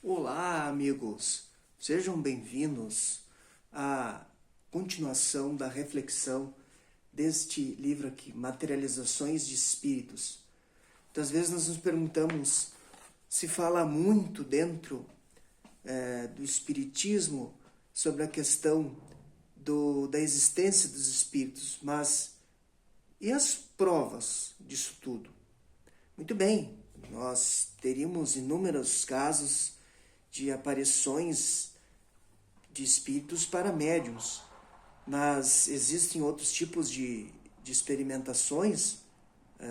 Olá, amigos! Sejam bem-vindos à continuação da reflexão deste livro aqui, Materializações de Espíritos. Muitas vezes nós nos perguntamos, se fala muito dentro do Espiritismo sobre a questão da existência dos espíritos, mas e as provas disso tudo? Muito bem, nós teríamos inúmeros casos de aparições de espíritos para médiuns, mas existem outros tipos de experimentações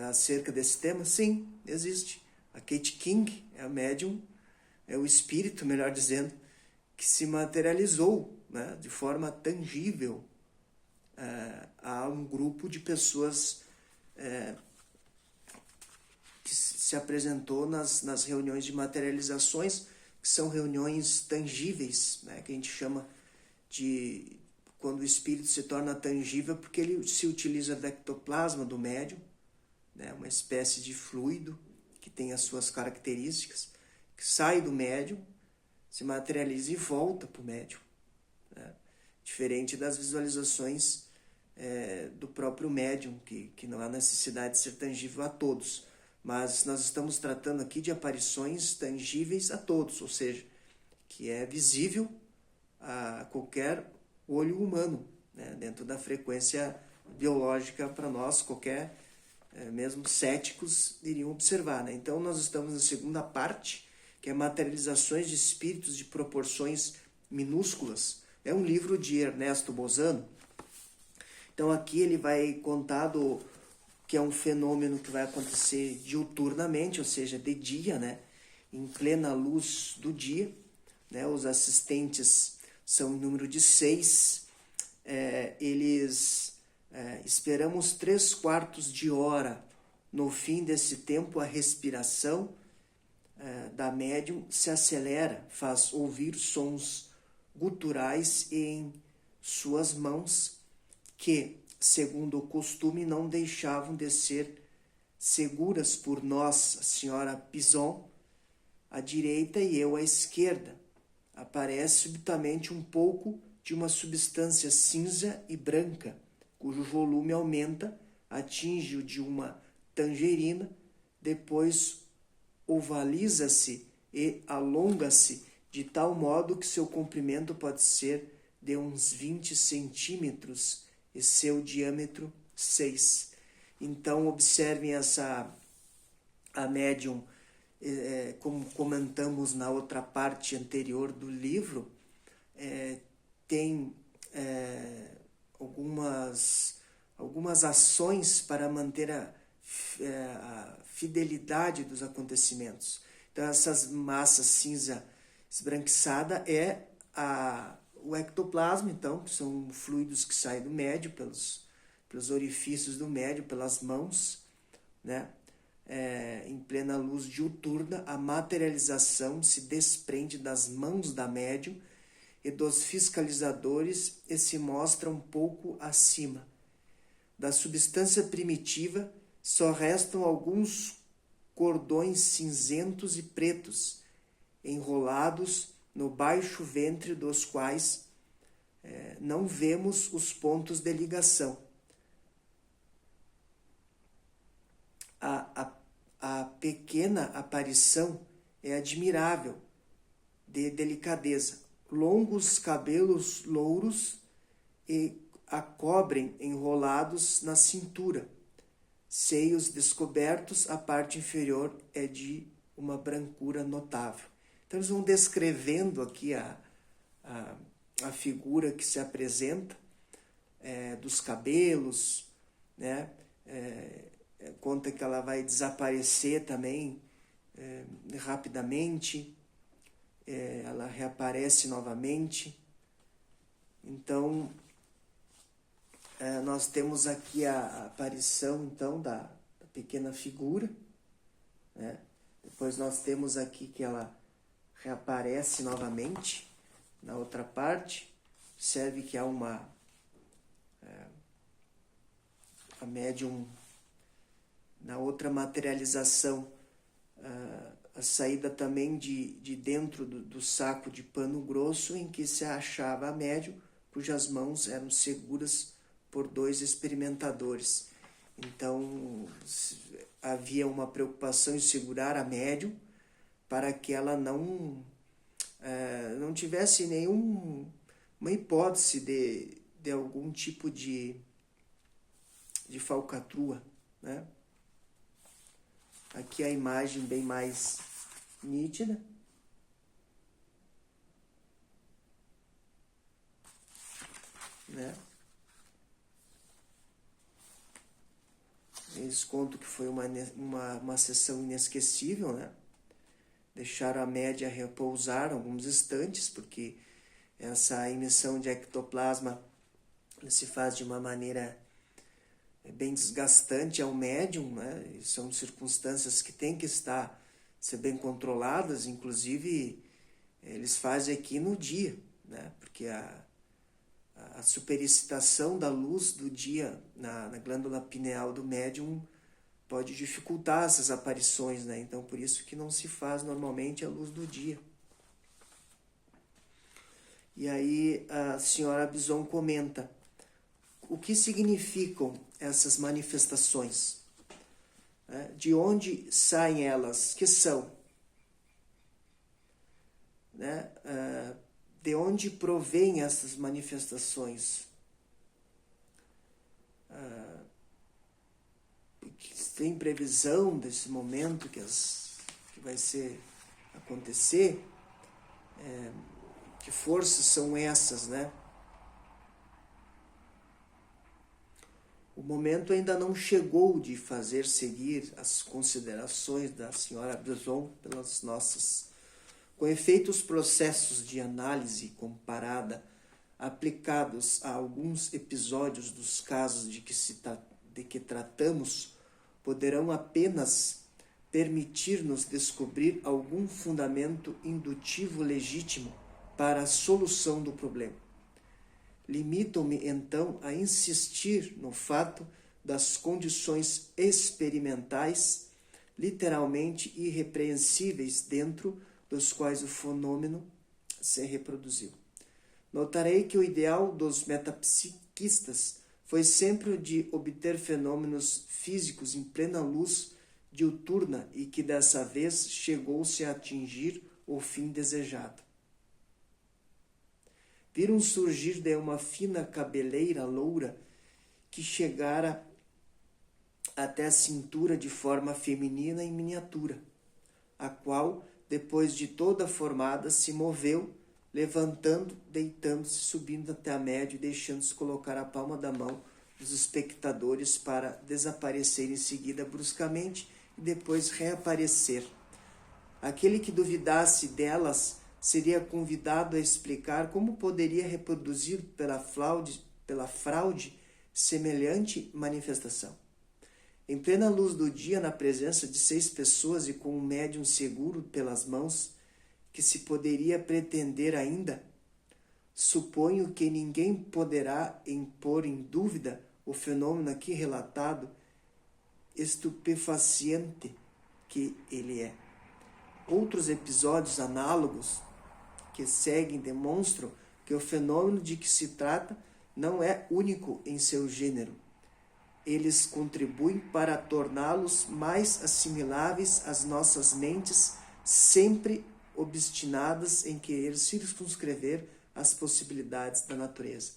acerca desse tema? Sim, existe. A Kate King é a médium, é o espírito, melhor dizendo, que se materializou, né, de forma tangível a um grupo de pessoas que se apresentou nas reuniões de materializações, que são reuniões tangíveis, né, que a gente chama de quando o espírito se torna tangível, porque ele se utiliza do ectoplasma do médium, né, uma espécie de fluido que tem as suas características, que sai do médium, se materializa e volta para o médium, né, diferente das visualizações do próprio médium, que não há necessidade de ser tangível a todos. Mas nós estamos tratando aqui de aparições tangíveis a todos, ou seja, que é visível a qualquer olho humano, né, dentro da frequência biológica para nós, qualquer, mesmo céticos, iriam observar, né? Então nós estamos na segunda parte, que é Materializações de Espíritos de Proporções Minúsculas. É um livro de Ernesto Bozano. Então aqui ele vai contar que é um fenômeno que vai acontecer diuturnamente, ou seja, de dia, né? Em plena luz do dia, né? Os assistentes são em número de 6. Esperamos 3/4 de hora. No fim desse tempo, a respiração da médium se acelera, faz ouvir sons guturais em suas mãos, que, segundo o costume, não deixavam de ser seguras por nós, a senhora Pison à direita e eu à esquerda. Aparece subitamente um pouco de uma substância cinza e branca, cujo volume aumenta, atinge o de uma tangerina, depois ovaliza-se e alonga-se de tal modo que seu comprimento pode ser de uns 20 centímetros e seu diâmetro 6. Então, observem a médium, como comentamos na outra parte anterior do livro, tem algumas ações para manter a fidelidade dos acontecimentos. Então, essas massas cinza esbranquiçada é o ectoplasma, então, que são fluidos que saem do médio, pelos orifícios do médio, pelas mãos, né? Em plena luz diuturna, a materialização se desprende das mãos da médium e dos fiscalizadores e se mostra um pouco acima. Da substância primitiva só restam alguns cordões cinzentos e pretos, enrolados no baixo ventre, dos quais não vemos os pontos de ligação. A pequena aparição é admirável, de delicadeza. Longos cabelos louros e a cobrem enrolados na cintura. Seios descobertos, a parte inferior é de uma brancura notável. Então eles vão descrevendo aqui a figura que se apresenta, dos cabelos, né? Conta que ela vai desaparecer também rapidamente, ela reaparece novamente. Então, nós temos aqui a aparição então da pequena figura, né? Depois nós temos aqui que ela reaparece novamente na outra parte. Observe que há a médium, na outra materialização, a saída também de dentro do saco de pano grosso em que se achava a médium, cujas mãos eram seguras por 2 experimentadores. Então, havia uma preocupação em segurar a médium para que ela não tivesse nenhuma hipótese de algum tipo de falcatrua, né? Aqui a imagem bem mais nítida. Né? Eles contam que foi uma sessão inesquecível, né? Deixaram a média repousar alguns instantes, porque essa emissão de ectoplasma se faz de uma maneira bem desgastante ao médium, né? E são circunstâncias que têm que ser bem controladas, inclusive eles fazem aqui no dia, né? Porque a superexcitação da luz do dia na glândula pineal do médium pode dificultar essas aparições, né? Então, por isso que não se faz normalmente a luz do dia. E aí a senhora Bison comenta: o que significam essas manifestações? De onde saem elas? Que são? Né? De onde provém essas manifestações? Tem previsão desse momento que vai acontecer? Que forças são essas, né? O momento ainda não chegou de fazer seguir as considerações da senhora Bison pelas nossas. Com efeito, os processos de análise comparada aplicados a alguns episódios dos casos de que tratamos poderão apenas permitir-nos descobrir algum fundamento indutivo legítimo para a solução do problema. Limito-me, então, a insistir no fato das condições experimentais, literalmente irrepreensíveis, dentro dos quais o fenômeno se reproduziu. Notarei que o ideal dos metapsiquistas foi sempre o de obter fenômenos físicos em plena luz diuturna e que dessa vez chegou-se a atingir o fim desejado. Viram surgir de uma fina cabeleira loura que chegara até a cintura de forma feminina em miniatura, a qual, depois de toda formada, se moveu, levantando, deitando-se, subindo até a média e deixando-se colocar a palma da mão dos espectadores para desaparecer em seguida bruscamente e depois reaparecer. Aquele que duvidasse delas seria convidado a explicar como poderia reproduzir pela fraude semelhante manifestação. Em plena luz do dia, na presença de 6 pessoas e com um médium seguro pelas mãos, que se poderia pretender ainda? Suponho que ninguém poderá pôr em dúvida o fenômeno aqui relatado, estupefaciente que ele é. Outros episódios análogos que seguem demonstram que o fenômeno de que se trata não é único em seu gênero. Eles contribuem para torná-los mais assimiláveis às nossas mentes, sempre obstinadas em querer circunscrever as possibilidades da natureza.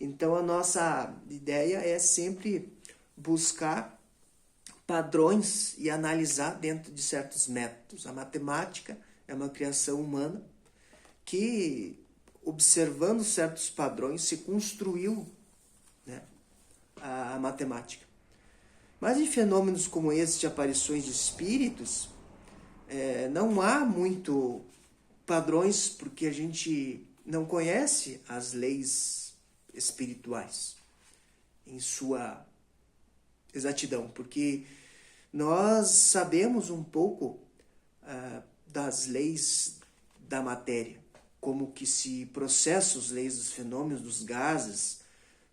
Então, a nossa ideia é sempre buscar padrões e analisar dentro de certos métodos. A matemática é uma criação humana que, observando certos padrões, se construiu, né, a matemática. Mas em fenômenos como esse de aparições de espíritos, não há muito padrões, porque a gente não conhece as leis espirituais em sua exatidão, porque nós sabemos um pouco das leis da matéria, como que se processam as leis dos fenômenos, dos gases,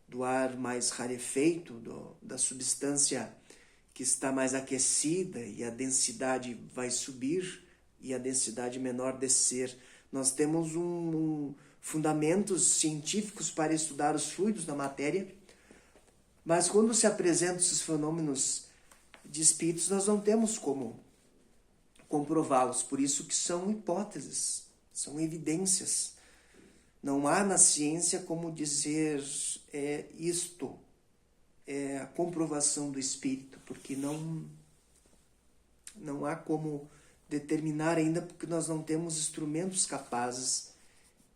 do ar mais rarefeito, da substância que está mais aquecida e a densidade vai subir e a densidade menor descer. Nós temos fundamentos científicos para estudar os fluidos da matéria, mas quando se apresentam esses fenômenos de espíritos, nós não temos como comprová-los, por isso que são hipóteses, são evidências. Não há na ciência como dizer isto é a comprovação do espírito, porque não há como determinar ainda, porque nós não temos instrumentos capazes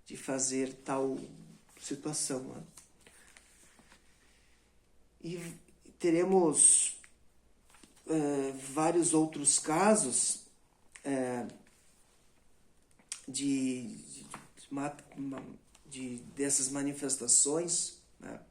de fazer tal situação, né? E teremos vários outros casos dessas manifestações, né?